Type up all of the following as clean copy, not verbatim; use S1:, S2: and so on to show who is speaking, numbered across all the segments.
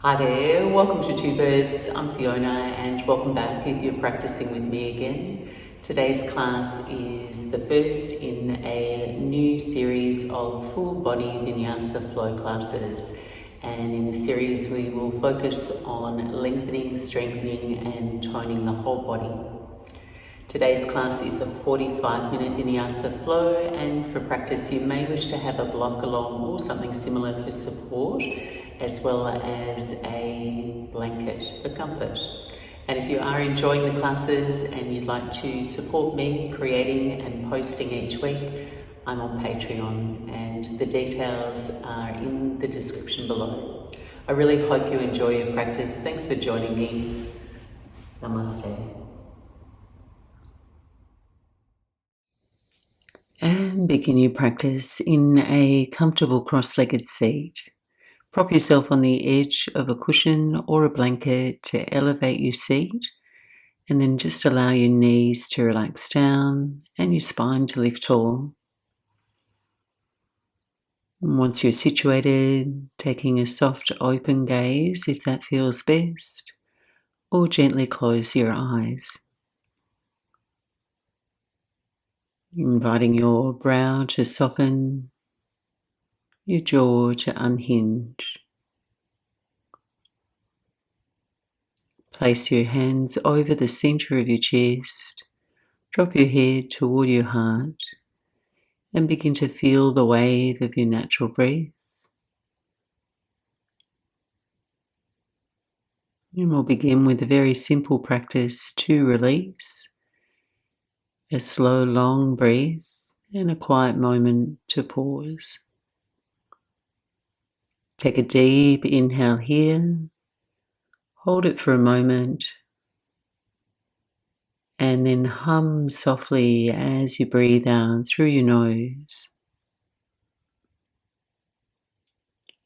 S1: Hi there, welcome to Two Birds. I'm Fiona and welcome back if you're practicing with me again. Today's class is the first in a new series of full body Vinyasa flow classes. And in the series we will focus on lengthening, strengthening and toning the whole body. Today's class is a 45-minute Vinyasa flow, and for practice you may wish to have a block along or something similar for support, as well as a blanket for comfort. And if you are enjoying the classes and you'd like to support me creating and posting each week, I'm on Patreon and the details are in the description below. I really hope you enjoy your practice. Thanks for joining me. Namaste. And begin your practice in a comfortable cross-legged seat. Prop yourself on the edge of a cushion or a blanket to elevate your seat, and then just allow your knees to relax down and your spine to lift tall. And once you're situated, taking a soft open gaze if that feels best, or gently close your eyes. Inviting your brow to soften, your jaw to unhinge. Place your hands over the center of your chest, drop your head toward your heart, and begin to feel the wave of your natural breath. And we'll begin with a very simple practice to release, a slow, long breath, and a quiet moment to pause. Take a deep inhale here, hold it for a moment, and then hum softly as you breathe out through your nose.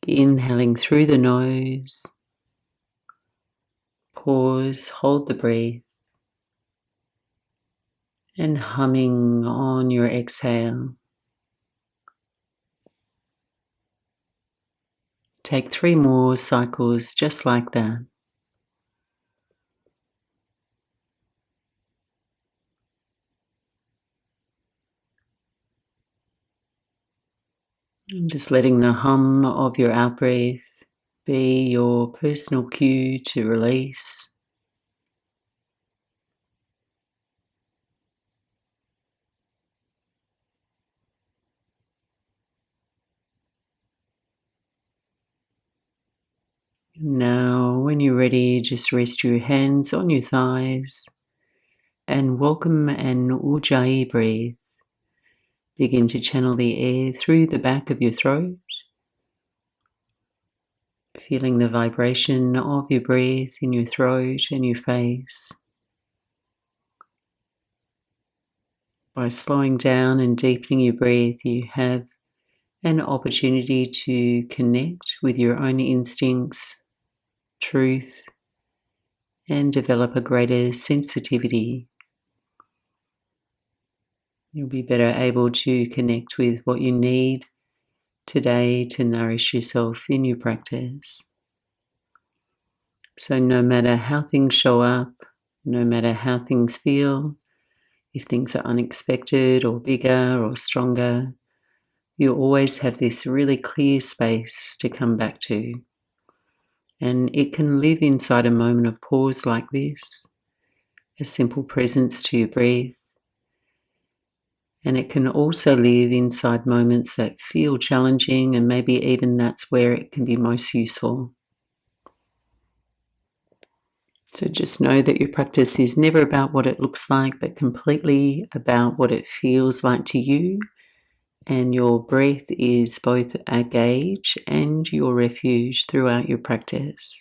S1: Inhaling through the nose, pause, hold the breath, and humming on your exhale. Take 3 more cycles just like that. And just letting the hum of your out-breath be your personal cue to release. Now, when you're ready, just rest your hands on your thighs and welcome an Ujjayi breath. Begin to channel the air through the back of your throat, feeling the vibration of your breath in your throat and your face. By slowing down and deepening your breath, you have an opportunity to connect with your own instincts, truth, and develop a greater sensitivity. You'll be better able to connect with what you need today to nourish yourself in your practice. So no matter how things show up, no matter how things feel, if things are unexpected or bigger or stronger, you always have this really clear space to come back to. And it can live inside a moment of pause like this, a simple presence to your breath. And it can also live inside moments that feel challenging, and maybe even that's where it can be most useful. So just know that your practice is never about what it looks like, but completely about what it feels like to you. And your breath is both a gauge and your refuge throughout your practice.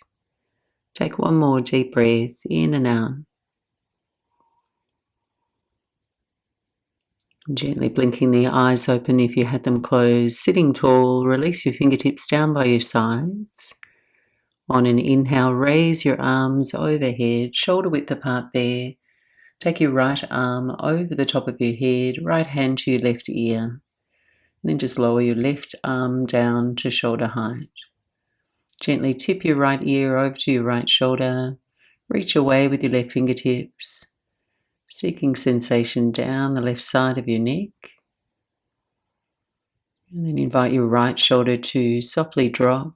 S1: Take one more deep breath in and out. Gently blinking the eyes open if you had them closed. Sitting tall, release your fingertips down by your sides. On an inhale, raise your arms overhead, shoulder width apart there. Take your right arm over the top of your head, right hand to your left ear. And then just lower your left arm down to shoulder height. Gently tip your right ear over to your right shoulder. Reach away with your left fingertips, seeking sensation down the left side of your neck. And then invite your right shoulder to softly drop.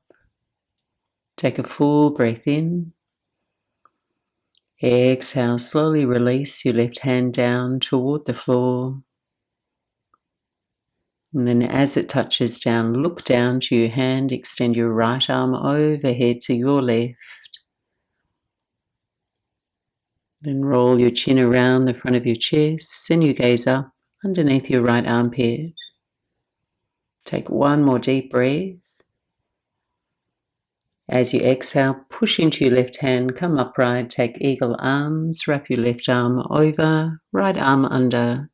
S1: Take a full breath in. Exhale, slowly release your left hand down toward the floor. And then as it touches down, look down to your hand, extend your right arm overhead to your left. Then roll your chin around the front of your chest, send your gaze up underneath your right armpit. Take one more deep breath. As you exhale, push into your left hand, come upright, take eagle arms, wrap your left arm over, right arm under,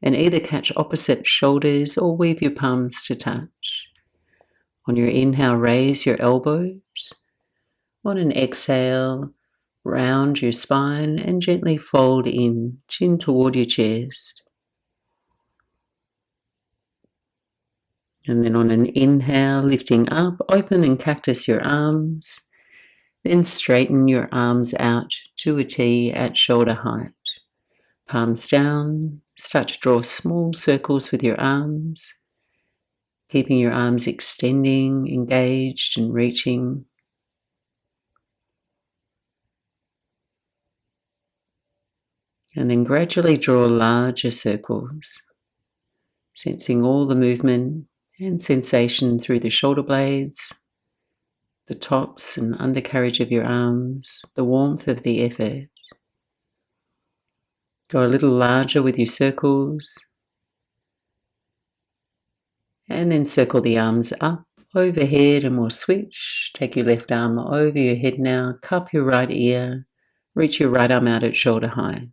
S1: and either catch opposite shoulders or weave your palms to touch. On your inhale, raise your elbows. On an exhale, round your spine and gently fold in, chin toward your chest. And then on an inhale, lifting up, open and cactus your arms. Then straighten your arms out to a T at shoulder height. Palms down, start to draw small circles with your arms, keeping your arms extending, engaged and reaching. And then gradually draw larger circles, sensing all the movement and sensation through the shoulder blades, the tops and undercarriage of your arms, the warmth of the effort. Go a little larger with your circles, and then circle the arms up, overhead, and we'll switch. Take your left arm over your head now, cup your right ear, reach your right arm out at shoulder height.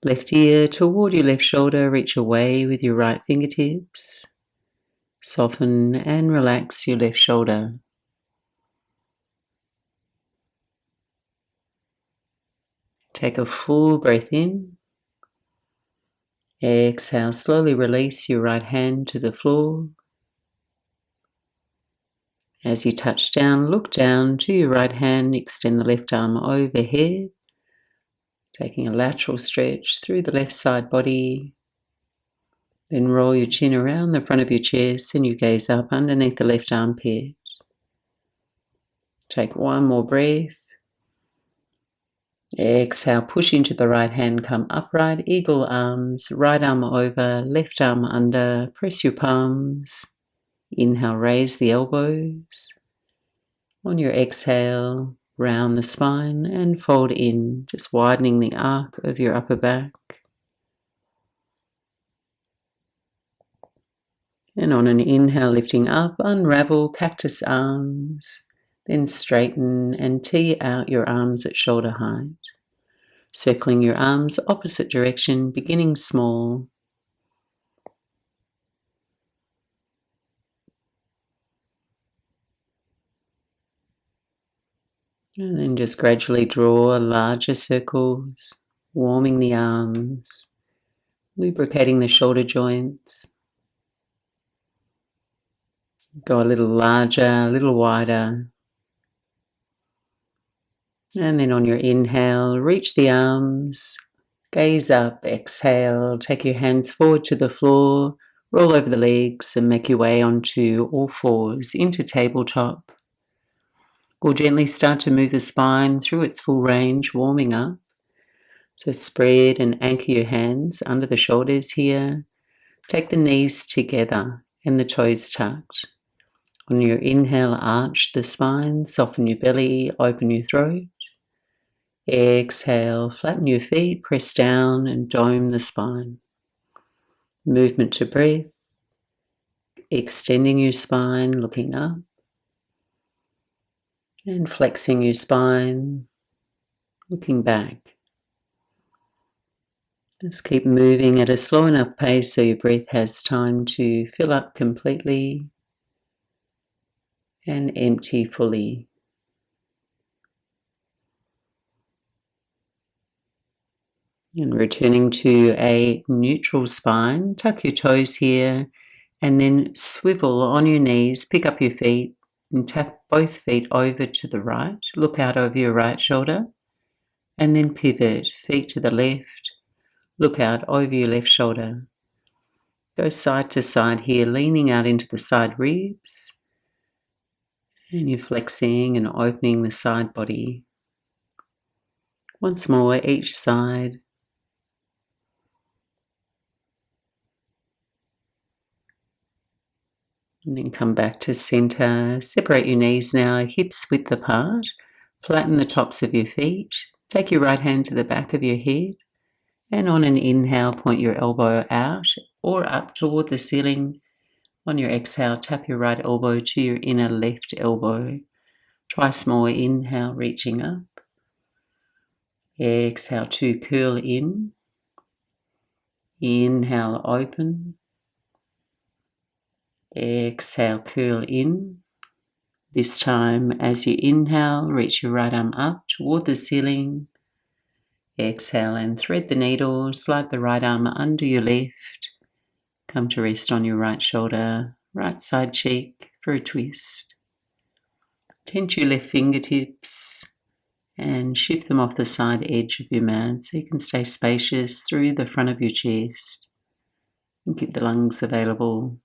S1: Left ear toward your left shoulder, reach away with your right fingertips. Soften and relax your left shoulder. Take a full breath in. Exhale, slowly release your right hand to the floor. As you touch down, look down to your right hand, extend the left arm overhead, taking a lateral stretch through the left side body. Then roll your chin around the front of your chest and you gaze up underneath the left armpit. Take one more breath. Exhale, push into the right hand, come upright, eagle arms, right arm over, left arm under, press your palms. Inhale, raise the elbows. On your exhale, round the spine and fold in, just widening the arc of your upper back. And on an inhale, lifting up, unravel cactus arms, then straighten and tee out your arms at shoulder height. Circling your arms opposite direction, beginning small. And then just gradually draw larger circles, warming the arms, lubricating the shoulder joints. Go a little larger, a little wider. And then on your inhale, reach the arms, gaze up, exhale, take your hands forward to the floor, roll over the legs and make your way onto all fours into tabletop. We'll gently start to move the spine through its full range, warming up. So spread and anchor your hands under the shoulders here. Take the knees together and the toes tucked. On your inhale, arch the spine, soften your belly, open your throat. Exhale, flatten your feet, press down and dome the spine. Movement to breath, extending your spine, looking up, and flexing your spine, looking back. Just keep moving at a slow enough pace so your breath has time to fill up completely and empty fully. And returning to a neutral spine, tuck your toes here and then swivel on your knees, pick up your feet, And tap both feet over to the right. Look out over your right shoulder. And then pivot, feet to the left. Look out over your left shoulder. Go side to side here, leaning out into the side ribs. And you're flexing and opening the side body. Once more, each side. And then come back to center. Separate your knees now, hips width apart. Flatten the tops of your feet. Take your right hand to the back of your head. And on an inhale, point your elbow out or up toward the ceiling. On your exhale, tap your right elbow to your inner left elbow. Twice more. Inhale, reaching up. Exhale to curl in. Inhale, open. Exhale, curl in. This time, as you inhale, reach your right arm up toward the ceiling. Exhale and thread the needle. Slide the right arm under your left. Come to rest on your right shoulder, right side cheek for a twist. Tense your left fingertips and shift them off the side edge of your mat so you can stay spacious through the front of your chest and keep the lungs available.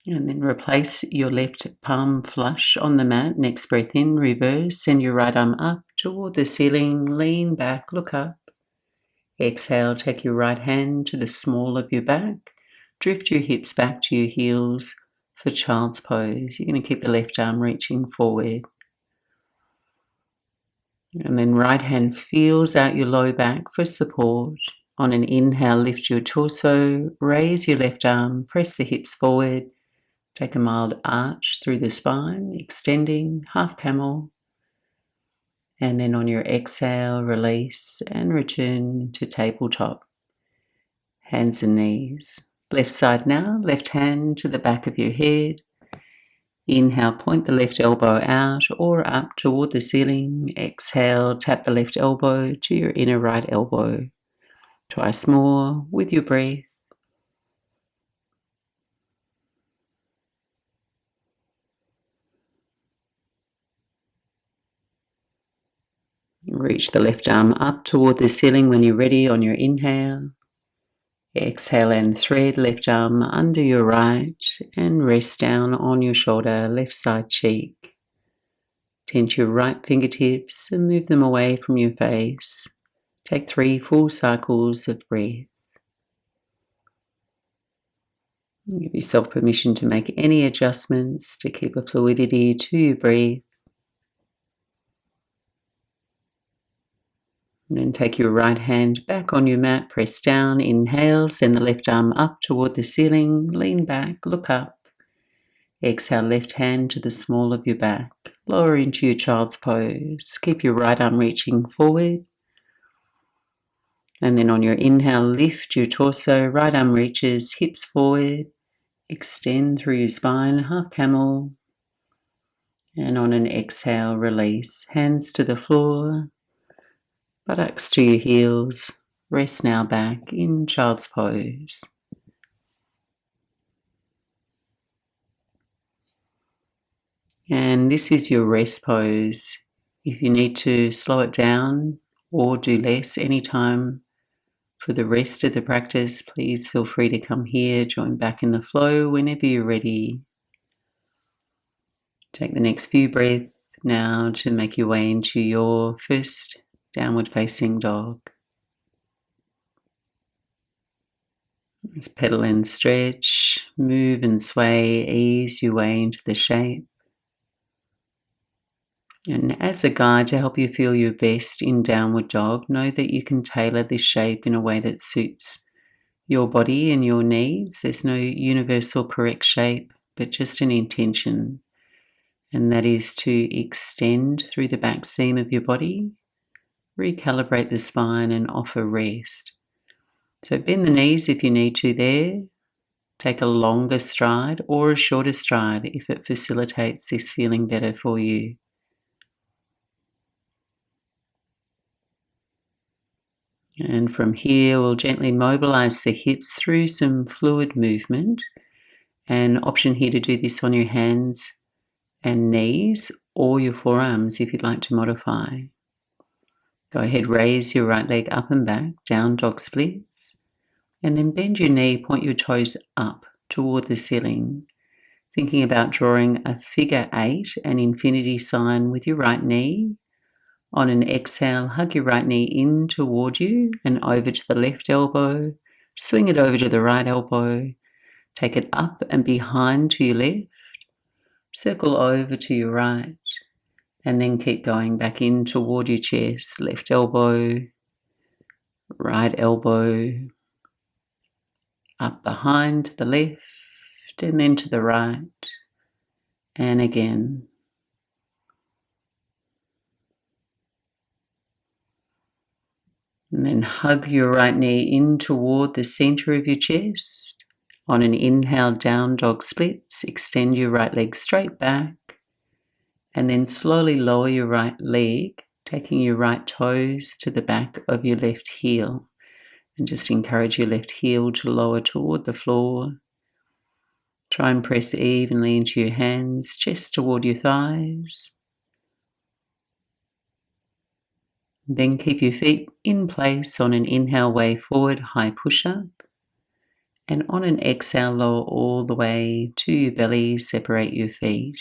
S1: And then replace your left palm flush on the mat. Next breath in, reverse. Send your right arm up toward the ceiling. Lean back, look up. Exhale, take your right hand to the small of your back. Drift your hips back to your heels for child's pose. You're going to keep the left arm reaching forward. And then right hand feels out your low back for support. On an inhale, lift your torso, raise your left arm, press the hips forward. Take a mild arch through the spine, extending, half camel. And then on your exhale, release and return to tabletop. Hands and knees. Left side now, left hand to the back of your head. Inhale, point the left elbow out or up toward the ceiling. Exhale, tap the left elbow to your inner right elbow. Twice more with your breath. Reach the left arm up toward the ceiling when you're ready on your inhale. Exhale and thread left arm under your right and rest down on your shoulder, left side cheek. Tense your right fingertips and move them away from your face. Take 3 full cycles of breath. Give yourself permission to make any adjustments to keep a fluidity to your breath. And then take your right hand back on your mat, press down, inhale, send the left arm up toward the ceiling, lean back, look up. Exhale, left hand to the small of your back, lower into your child's pose. Keep your right arm reaching forward. And then on your inhale, lift your torso, right arm reaches, hips forward, extend through your spine, half camel. And on an exhale, release, hands to the floor. Buttocks to your heels. Rest now back in child's pose. And this is your rest pose. If you need to slow it down or do less anytime for the rest of the practice, please feel free to come here, join back in the flow whenever you're ready. Take the next few breaths now to make your way into your first downward facing dog. Just pedal and stretch, move and sway, ease your way into the shape. And as a guide to help you feel your best in downward dog, know that you can tailor this shape in a way that suits your body and your needs. There's no universal correct shape, but just an intention. And that is to extend through the back seam of your body, recalibrate the spine and offer rest. So bend the knees if you need to there. Take a longer stride or a shorter stride if it facilitates this feeling better for you. And from here, we'll gently mobilize the hips through some fluid movement. An option here to do this on your hands and knees or your forearms if you'd like to modify. Go ahead, raise your right leg up and back, down dog splits, and then bend your knee, point your toes up toward the ceiling, thinking about drawing a figure 8, an infinity sign with your right knee. On an exhale, hug your right knee in toward you and over to the left elbow, swing it over to the right elbow, take it up and behind to your left, circle over to your right, and then keep going back in toward your chest, left elbow, right elbow, up behind to the left, and then to the right, and again. And then hug your right knee in toward the center of your chest. On an inhale, down dog splits, extend your right leg straight back, and then slowly lower your right leg, taking your right toes to the back of your left heel. And just encourage your left heel to lower toward the floor. Try and press evenly into your hands, chest toward your thighs. Then keep your feet in place on an inhale, way forward, high push-up. And on an exhale, lower all the way to your belly, separate your feet.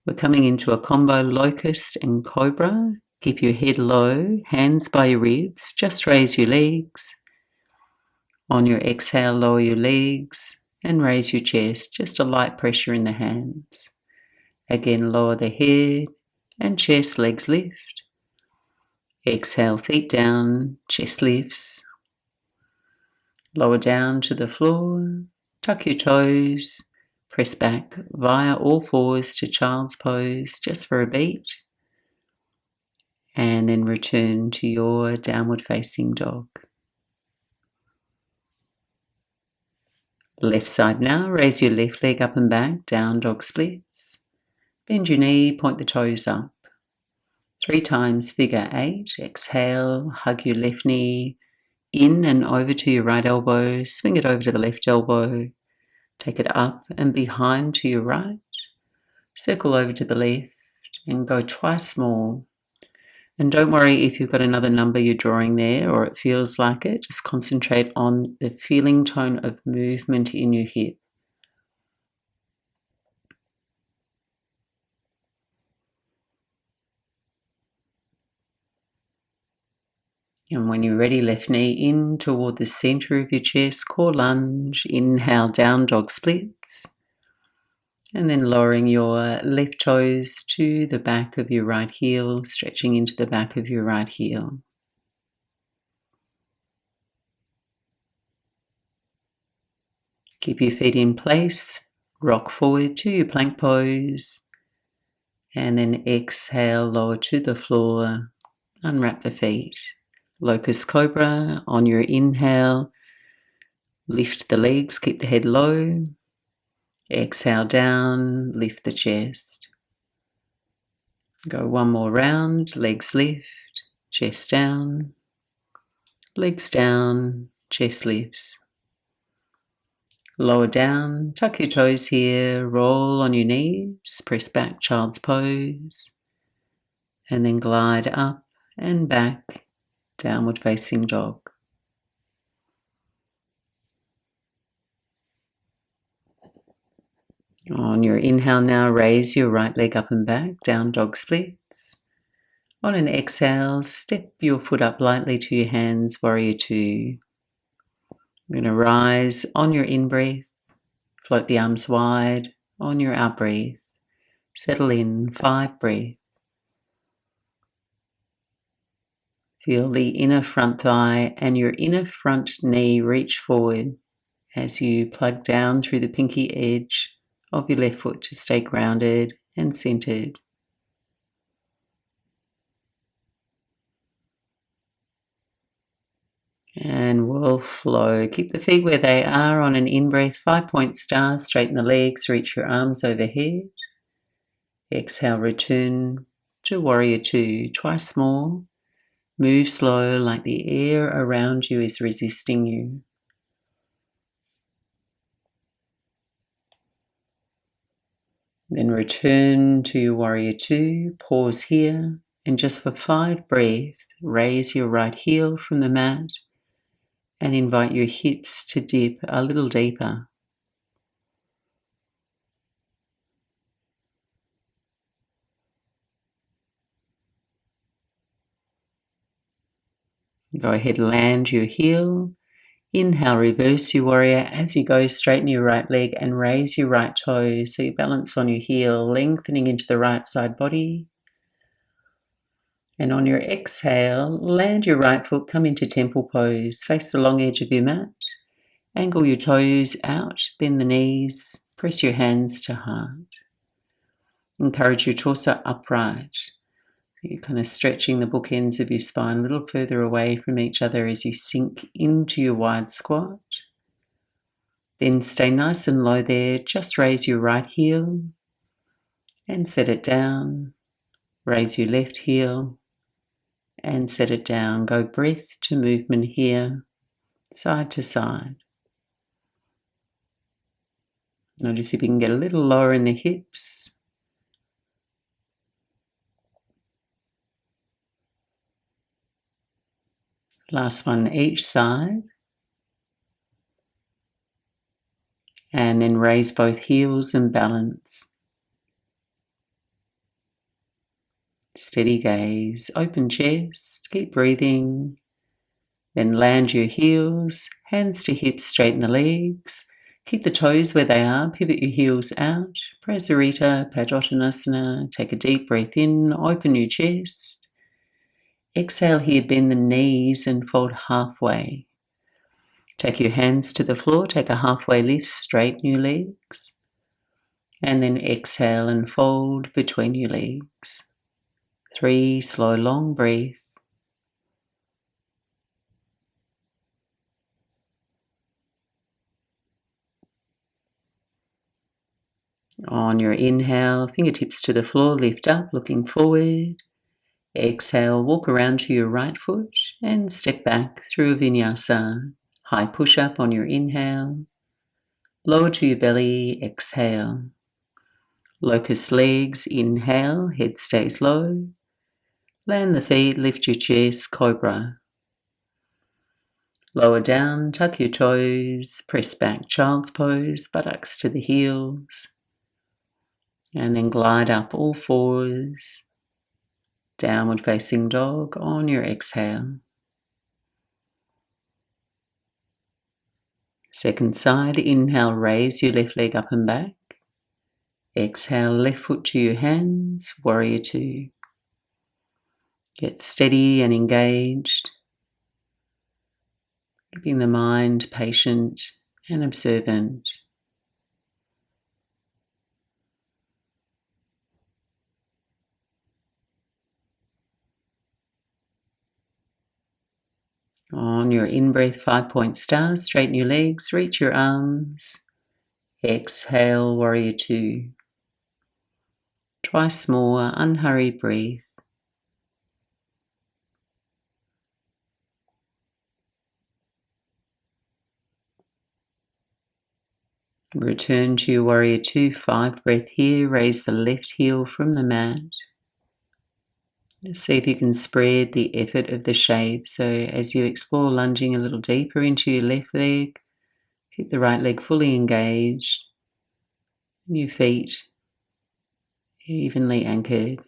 S1: We're coming into a combo locust and cobra. Keep your head low, hands by your ribs, just raise your legs. On your exhale, lower your legs and raise your chest, just a light pressure in the hands. Again, lower the head and chest, legs lift. Exhale, feet down, chest lifts. Lower down to the floor, tuck your toes, press back via all fours to child's pose just for a beat. And then return to your downward facing dog. Left side now, raise your left leg up and back, down dog splits. Bend your knee, point the toes up. 3 times figure 8. Exhale, hug your left knee in and over to your right elbow, swing it over to the left elbow, take it up and behind to your right, circle over to the left and go twice more. And don't worry if you've got another number you're drawing there or it feels like it. Just concentrate on the feeling tone of movement in your hip. And when you're ready, left knee in toward the center of your chest, core lunge, inhale, down dog splits. And then lowering your left toes to the back of your right heel, stretching into the back of your right heel. Keep your feet in place, rock forward to your plank pose, and then exhale, lower to the floor, unwrap the feet. Locust Cobra, on your inhale, lift the legs, keep the head low. Exhale down, lift the chest. Go one more round, legs lift, chest down, legs down, chest lifts. Lower down, tuck your toes here, roll on your knees, press back, child's pose, and then glide up and back, downward facing dog. On your inhale now, raise your right leg up and back, down dog splits. On an exhale, step your foot up lightly to your hands, warrior 2. You're going to rise on your in-breath, float the arms wide. On your out-breath, settle in, 5 breaths. Feel the inner front thigh and your inner front knee reach forward as you plug down through the pinky edge of your left foot to stay grounded and centered. And we'll flow. Keep the feet where they are on an in-breath, 5-point star. Straighten the legs, reach your arms overhead. Exhale, return to warrior 2, twice more. Move slow, like the air around you is resisting you. Then return to your warrior two, pause here, and just for 5 breaths, raise your right heel from the mat and invite your hips to dip a little deeper. Go ahead, land your heel. Inhale, reverse your warrior as you go, straighten your right leg and raise your right toe so you balance on your heel, lengthening into the right side body. And on your exhale, land your right foot, come into temple pose, face the long edge of your mat, angle your toes out, bend the knees, press your hands to heart. Encourage your torso upright. You're kind of stretching the bookends of your spine a little further away from each other as you sink into your wide squat. Then stay nice and low there. Just raise your right heel and set it down. Raise your left heel and set it down. Go breath to movement here, side to side. Notice if you can get a little lower in the hips. Last one each side. And then raise both heels and balance. Steady gaze, open chest, keep breathing. Then land your heels, hands to hips, straighten the legs. Keep the toes where they are, pivot your heels out. Prasarita, Padottanasana, take a deep breath in, open your chest. Exhale here, bend the knees and fold halfway. Take your hands to the floor, take a halfway lift, straighten your legs. And then exhale and fold between your legs. 3 slow, long breaths. On your inhale, fingertips to the floor, lift up, looking forward. Exhale, walk around to your right foot and step back through a Vinyasa. High push-up on your inhale. Lower to your belly, exhale. Locust legs, inhale, head stays low. Land the feet, lift your chest, cobra. Lower down, tuck your toes, press back, child's pose, buttocks to the heels. And then glide up all fours. Downward facing dog on your exhale. Second side, inhale, raise your left leg up and back. Exhale, left foot to your hands, warrior two. Get steady and engaged, keeping the mind patient and observant. On your in-breath, 5-point stars, straighten your legs, reach your arms. Exhale, warrior two. Twice more, unhurried breathe. Return to your warrior two, 5 breath here. Raise the left heel from the mat. See if you can spread the effort of the shape. So as you explore lunging a little deeper into your left leg, keep the right leg fully engaged. And your feet evenly anchored.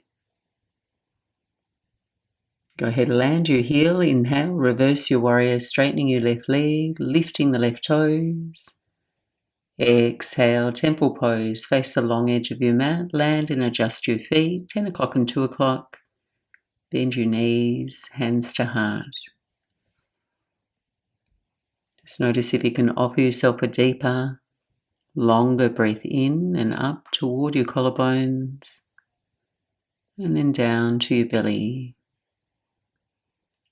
S1: Go ahead, land your heel, inhale, reverse your warrior, straightening your left leg, lifting the left toes. Exhale, temple pose, face the long edge of your mat, land and adjust your feet, 10 o'clock and 2 o'clock. Bend your knees, hands to heart. Just notice if you can offer yourself a deeper, longer breath in and up toward your collarbones, and then down to your belly.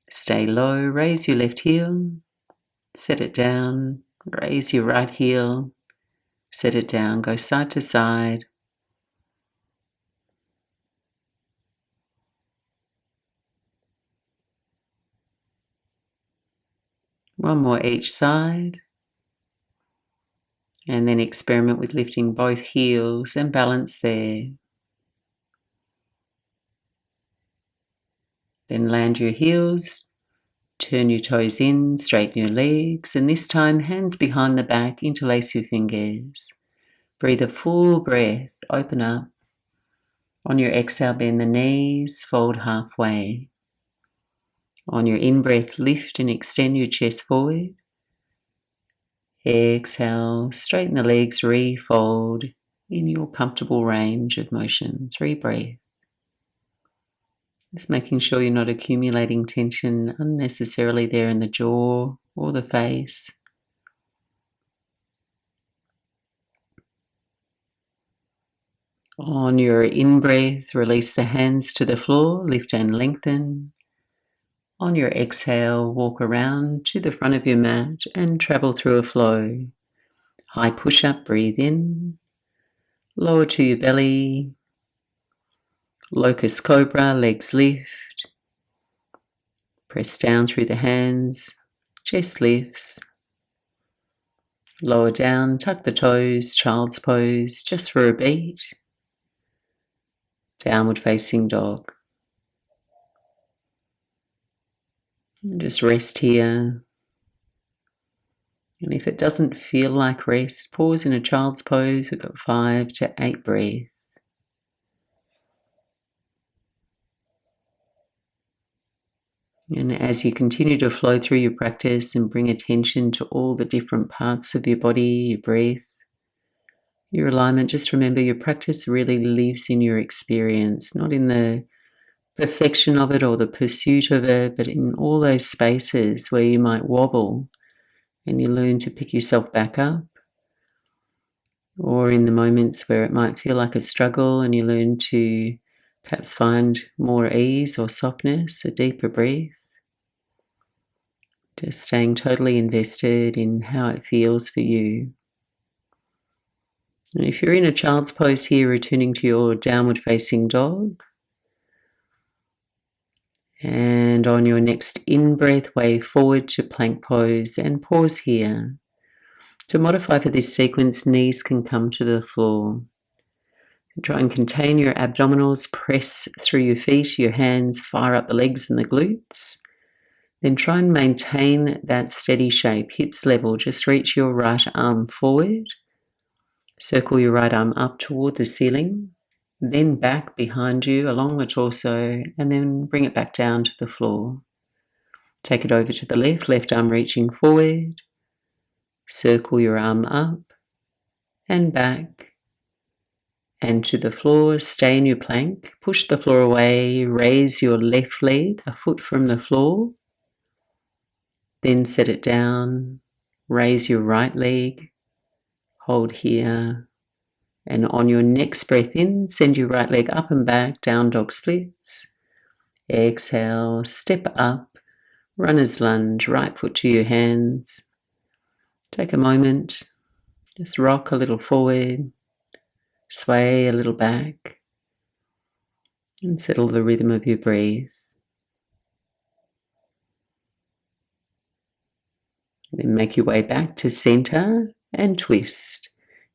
S1: Stay low, raise your left heel, set it down, raise your right heel, set it down, go side to side. One more each side. And then experiment with lifting both heels and balance there. Then land your heels, turn your toes in, straighten your legs, and this time hands behind the back, interlace your fingers. Breathe a full breath, open up. On your exhale, bend the knees, fold halfway. On your in-breath, lift and extend your chest forward. Exhale, straighten the legs, refold in your comfortable range of motion. 3 breaths. Just making sure you're not accumulating tension unnecessarily there in the jaw or the face. On your in-breath, release the hands to the floor, lift and lengthen. On your exhale, walk around to the front of your mat and travel through a flow. High push-up, breathe in. Lower to your belly. Locust cobra, legs lift. Press down through the hands, chest lifts. Lower down, tuck the toes, child's pose, just for a beat. Downward facing dog. And just rest here. And if it doesn't feel like rest, pause in a child's pose. We've got 5 to 8 breaths. And as you continue to flow through your practice and bring attention to all the different parts of your body, your breath, your alignment, just remember your practice really lives in your experience, not in the perfection of it or the pursuit of it, but in all those spaces where you might wobble and you learn to pick yourself back up, or in the moments where it might feel like a struggle and you learn to perhaps find more ease or softness, a deeper breath. Just staying totally invested in how it feels for you. And if you're in a child's pose here, returning to your downward facing dog. And on your next in-breath, wave forward to plank pose and pause here. To modify for this sequence, knees can come to the floor. Try and contain your abdominals, press through your feet, your hands, fire up the legs and the glutes. Then try and maintain that steady shape, hips level. Just reach your right arm forward. Circle your right arm up toward the ceiling. Then back behind you along the torso, and then bring it back down to the floor. Take it over to the left arm reaching forward. Circle your arm up and back and to the floor. Stay in your plank. Push the floor away. Raise your left leg a foot from the floor. Then set it down. Raise your right leg. Hold here. And on your next breath in, send your right leg up and back, down dog splits. Exhale, step up, runner's lunge, right foot to your hands. Take a moment, just rock a little forward, sway a little back, and settle the rhythm of your breath. Then make your way back to center and twist.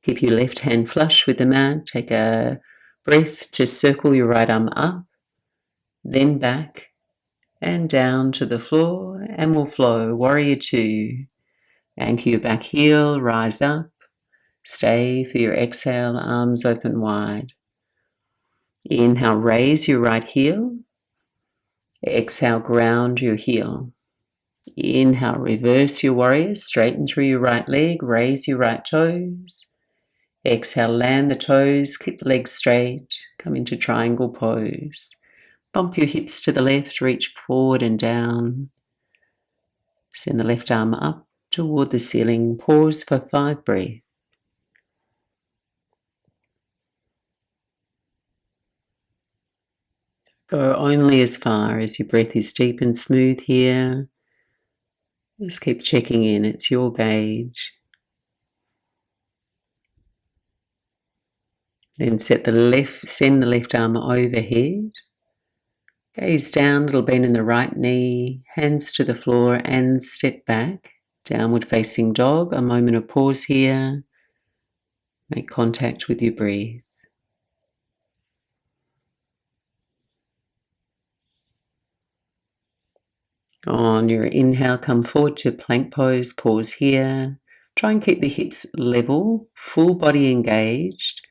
S1: Keep your left hand flush with the mat. Take a breath to circle your right arm up, then back and down to the floor, and we'll flow. Warrior 2. Anchor your back heel, rise up. Stay for your exhale, arms open wide. Inhale, raise your right heel. Exhale, ground your heel. Inhale, reverse your warrior, straighten through your right leg, raise your right toes. Exhale, land the toes, keep the legs straight, come into triangle pose. Bump your hips to the left, reach forward and down. Send the left arm up toward the ceiling. Pause for 5 breaths. Go only as far as your breath is deep and smooth here. Just keep checking in, it's your gauge. Then send the left arm overhead. Gaze down, little bend in the right knee, hands to the floor and step back. Downward facing dog, a moment of pause here. Make contact with your breath. On your inhale, come forward to plank pose, pause here. Try and keep the hips level, full body engaged.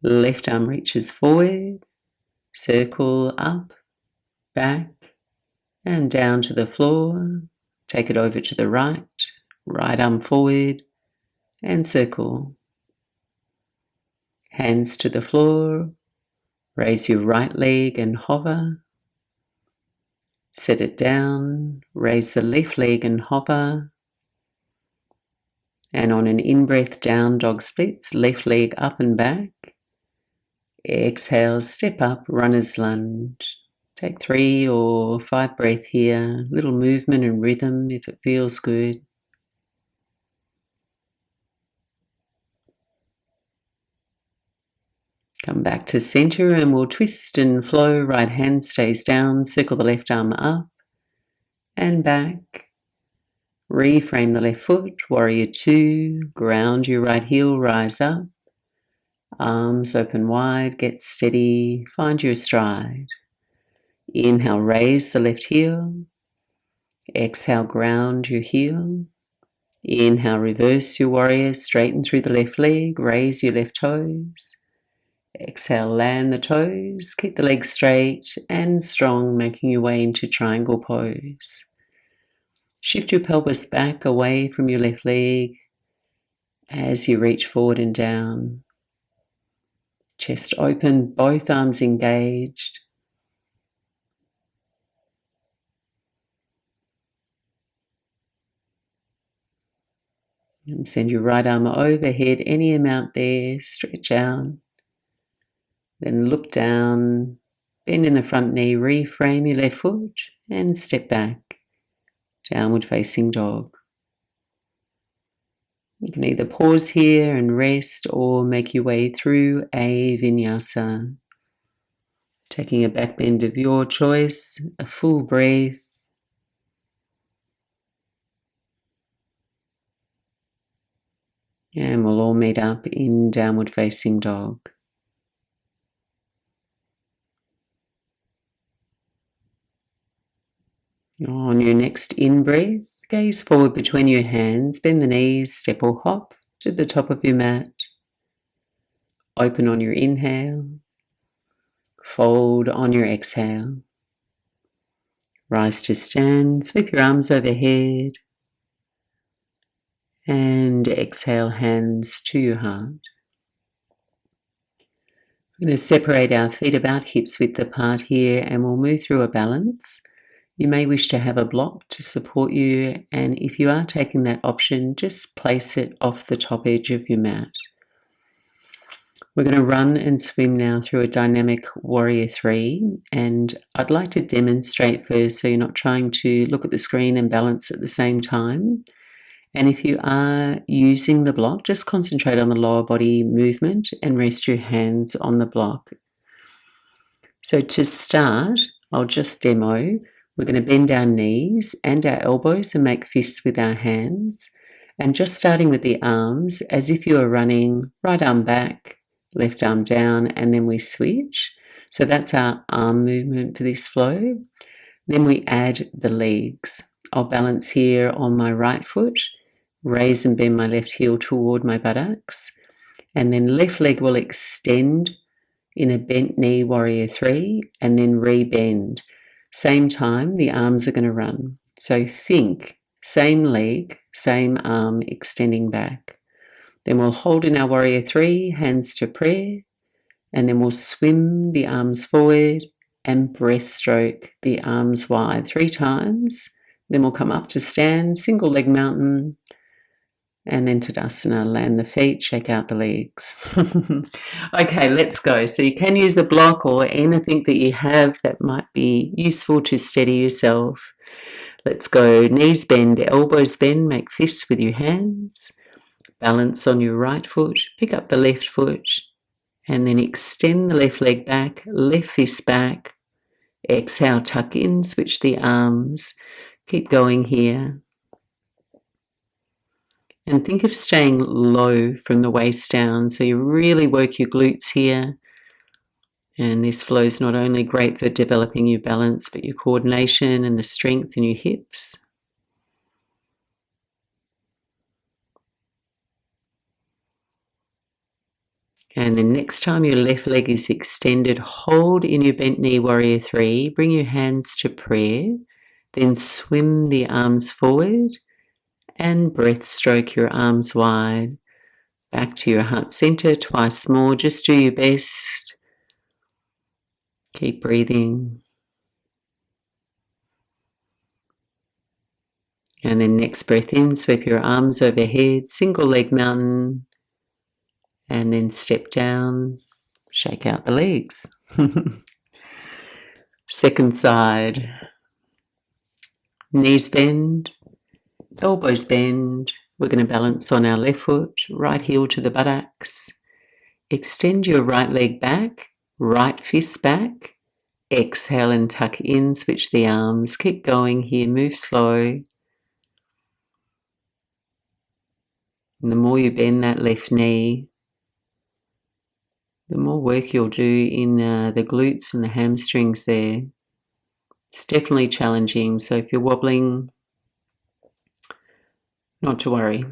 S1: Left arm reaches forward, circle up, back, and down to the floor. Take it over to the right arm forward, and circle. Hands to the floor, raise your right leg and hover. Set it down, raise the left leg and hover. And on an in-breath, down dog splits, left leg up and back. Exhale, step up, runner's lunge. Take 3 or 5 breaths here, little movement and rhythm if it feels good. Come back to center and we'll twist and flow. Right hand stays down, circle the left arm up and back. Reframe the left foot, warrior 2, ground your right heel, rise up. Arms open wide, get steady, find your stride. Inhale, raise the left heel. Exhale, ground your heel. Inhale, reverse your warrior, straighten through the left leg, raise your left toes. Exhale, land the toes, keep the legs straight and strong, making your way into triangle pose. Shift your pelvis back away from your left leg as you reach forward and down. Chest open, both arms engaged. And send your right arm overhead, any amount there, stretch out. Then look down, bend in the front knee, reframe your left foot and step back. Downward facing dog. You can either pause here and rest or make your way through a Vinyasa. Taking a back bend of your choice, a full breath. And we'll all meet up in downward facing dog. On your next in-breath, gaze forward between your hands, bend the knees, step or hop to the top of your mat. Open on your inhale, fold on your exhale. Rise to stand, sweep your arms overhead, and exhale, hands to your heart. We're going to separate our feet about hips width apart here, and we'll move through a balance. You may wish to have a block to support you, and if you are taking that option, just place it off the top edge of your mat. We're going to run and swim now through a dynamic warrior 3, and I'd like to demonstrate first so you're not trying to look at the screen and balance at the same time. And if you are using the block, just concentrate on the lower body movement and rest your hands on the block. So to start, I'll just demo. We're going to bend our knees and our elbows and make fists with our hands. And just starting with the arms, as if you are running, right arm back, left arm down, and then we switch. So that's our arm movement for this flow. Then we add the legs. I'll balance here on my right foot, raise and bend my left heel toward my buttocks, and then left leg will extend in a bent knee warrior 3, and then re-bend. Same time, the arms are going to run. So think, same leg, same arm extending back. Then we'll hold in our warrior 3, hands to prayer, and then we'll swim the arms forward and breaststroke the arms wide 3 times. Then we'll come up to stand, single leg mountain, and then Tadasana, land the feet, shake out the legs. Okay, let's go. So you can use a block or anything that you have that might be useful to steady yourself. Let's go. Knees bend, elbows bend, make fists with your hands. Balance on your right foot, pick up the left foot, and then extend the left leg back, left fist back. Exhale, tuck in, switch the arms. Keep going here. And think of staying low from the waist down. So you really work your glutes here. And this flow is not only great for developing your balance, but your coordination and the strength in your hips. And then next time your left leg is extended, hold in your bent knee, warrior three. Bring your hands to prayer. Then swim the arms forward and breath stroke your arms wide. Back to your heart center twice more. Just do your best. Keep breathing. And then next breath in, sweep your arms overhead, single leg mountain. And then step down, shake out the legs. Second side. Knees bend, elbows bend. We're going to balance on our left foot, right heel to the buttocks. Extend your right leg back, right fist back. Exhale and tuck in, switch the arms. Keep going here, move slow. And the more you bend that left knee, the more work you'll do in the glutes and the hamstrings there. It's definitely challenging, so if you're wobbling, not to worry.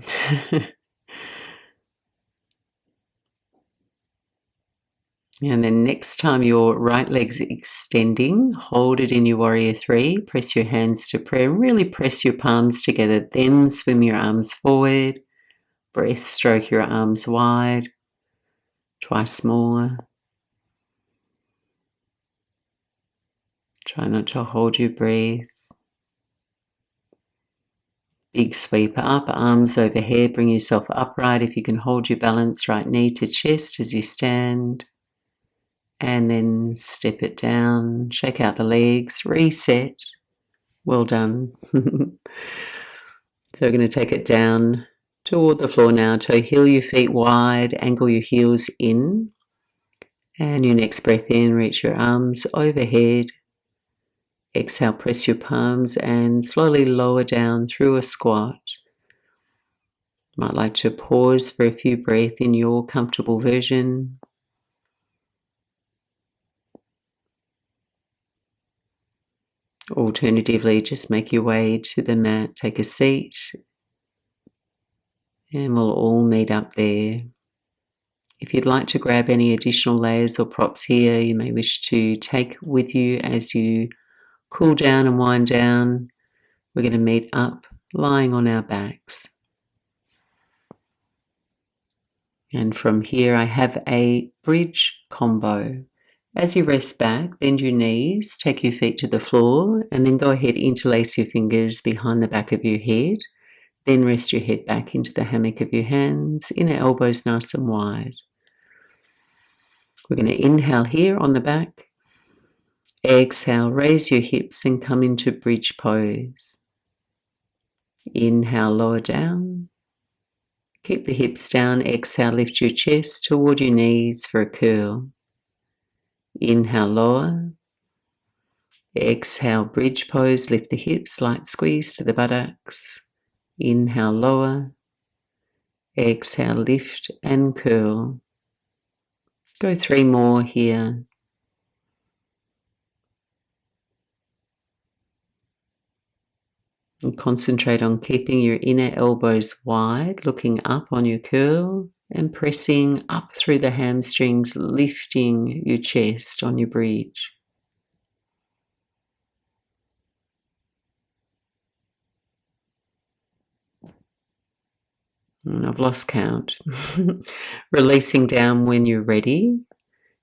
S1: And then next time your right leg's extending, hold it in your warrior three, press your hands to prayer, really press your palms together, then swim your arms forward, breath stroke your arms wide, twice more. Try not to hold your breath. Big sweep up, arms overhead, bring yourself upright. If you can hold your balance, right knee to chest as you stand. And then step it down, shake out the legs, reset. Well done. So we're going to take it down toward the floor now. Toe heel your feet wide, angle your heels in. And your next breath in, reach your arms overhead. Exhale, press your palms and slowly lower down through a squat. Might like to pause for a few breaths in your comfortable version. Alternatively, just make your way to the mat, take a seat, and we'll all meet up there. If you'd like to grab any additional layers or props here, you may wish to take with you as you cool down and wind down. We're going to meet up lying on our backs. And from here, I have a bridge combo. As you rest back, bend your knees, take your feet to the floor, and then go ahead, interlace your fingers behind the back of your head. Then rest your head back into the hammock of your hands, inner elbows nice and wide. We're going to inhale here on the back. Exhale, raise your hips and come into bridge pose. Inhale, lower down. Keep the hips down. Exhale, lift your chest toward your knees for a curl. Inhale, lower. Exhale, bridge pose. Lift the hips, light squeeze to the buttocks. Inhale, lower. Exhale, lift and curl. Go 3 more here. And concentrate on keeping your inner elbows wide, looking up on your curl and pressing up through the hamstrings, lifting your chest on your bridge. And I've lost count. Releasing down when you're ready.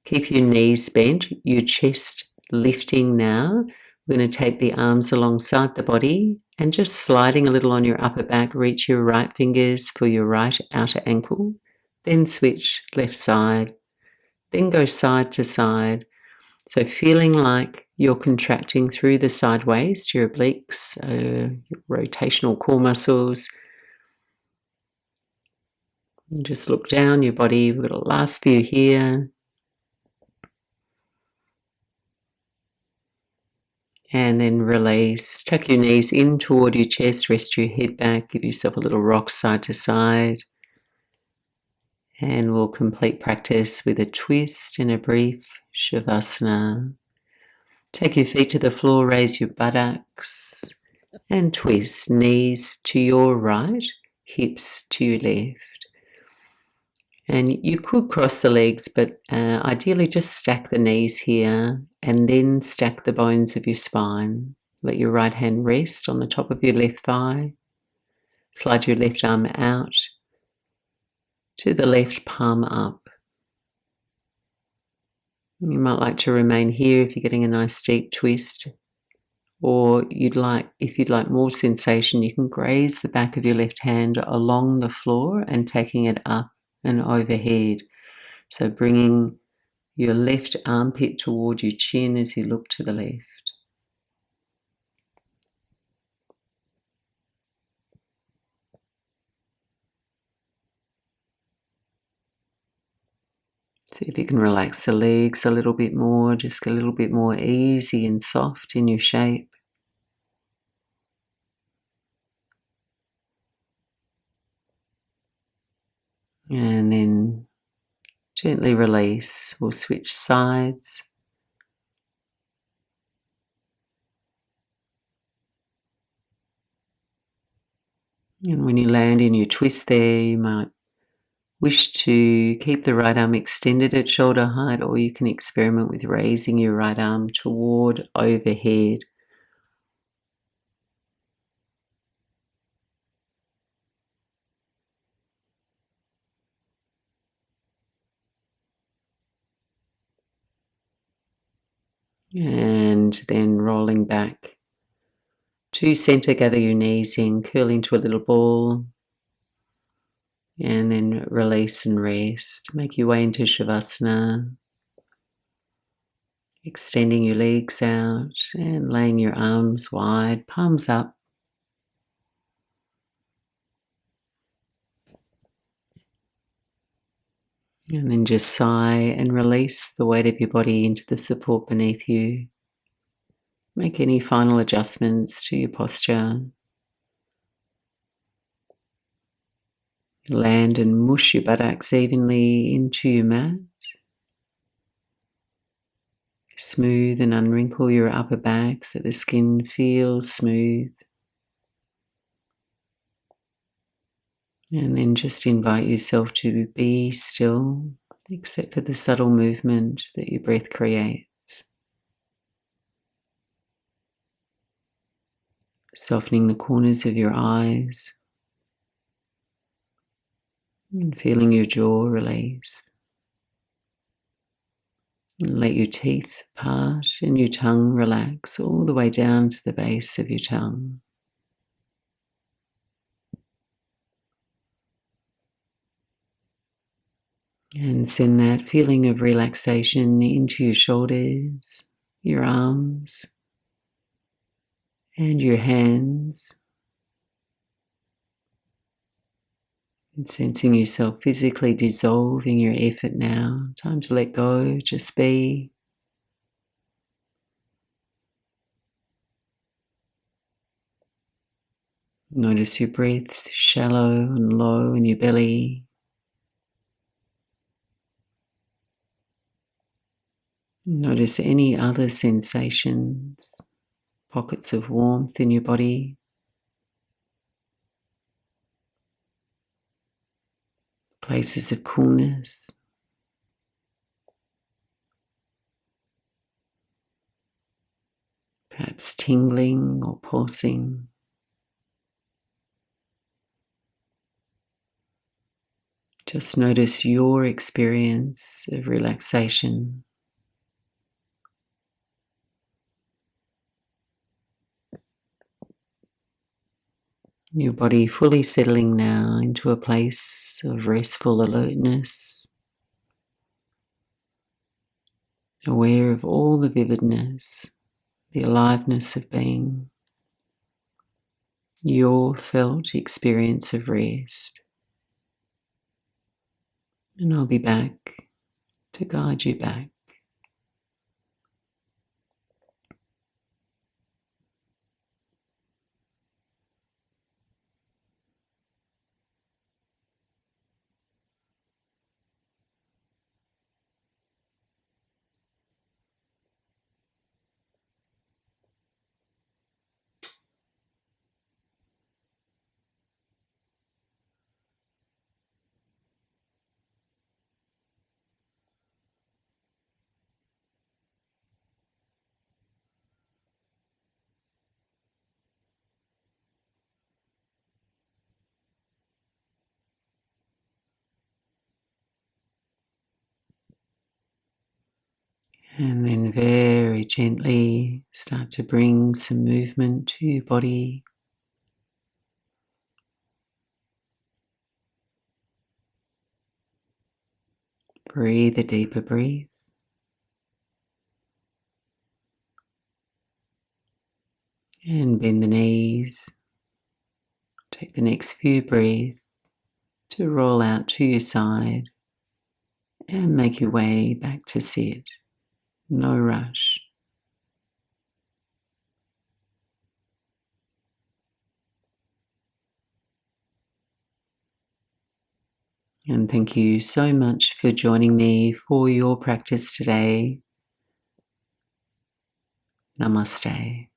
S1: Keep your knees bent, your chest lifting now. We're going to take the arms alongside the body and just sliding a little on your upper back, reach your right fingers for your right outer ankle. Then switch left side. Then go side to side. So feeling like you're contracting through the sideways to your obliques, your rotational core muscles. And just look down your body. We've got a last few here. And then release. Tuck your knees in toward your chest, rest your head back, give yourself a little rock side to side. And we'll complete practice with a twist and a brief Savasana. Take your feet to the floor, raise your buttocks and twist. Knees to your right, hips to your left. And you could cross the legs, but ideally just stack the knees here and then stack the bones of your spine. Let your right hand rest on the top of your left thigh. Slide your left arm out to the left palm up. You might like to remain here if you're getting a nice deep twist, or if you'd like more sensation, you can graze the back of your left hand along the floor and taking it up and overhead. So bringing your left armpit toward your chin as you look to the left. See if you can relax the legs a little bit more, just get a little bit more easy and soft in your shape. And then gently release. We'll switch sides. And when you land in your twist there, you might wish to keep the right arm extended at shoulder height, or you can experiment with raising your right arm toward overhead. And then rolling back to center, gather your knees in, curl into a little ball. And then release and rest. Make your way into Savasana. Extending your legs out and laying your arms wide, palms up. And then just sigh and release the weight of your body into the support beneath you. Make any final adjustments to your posture. Land and mush your buttocks evenly into your mat. Smooth and unwrinkle your upper back so the skin feels smooth. And then just invite yourself to be still, except for the subtle movement that your breath creates. Softening the corners of your eyes and feeling your jaw release. And let your teeth part and your tongue relax all the way down to the base of your tongue. And send that feeling of relaxation into your shoulders, your arms, and your hands. And sensing yourself physically dissolving your effort now. Time to let go, just be. Notice your breath shallow and low in your belly. Notice any other sensations, pockets of warmth in your body. Places of coolness. Perhaps tingling or pulsing. Just notice your experience of relaxation. Your body fully settling now into a place of restful alertness, aware of all the vividness, the aliveness of being, your felt experience of rest. And I'll be back to guide you back. And then very gently start to bring some movement to your body. Breathe a deeper breath. And bend the knees. Take the next few breaths to roll out to your side and make your way back to sit. No rush. And thank you so much for joining me for your practice today. Namaste.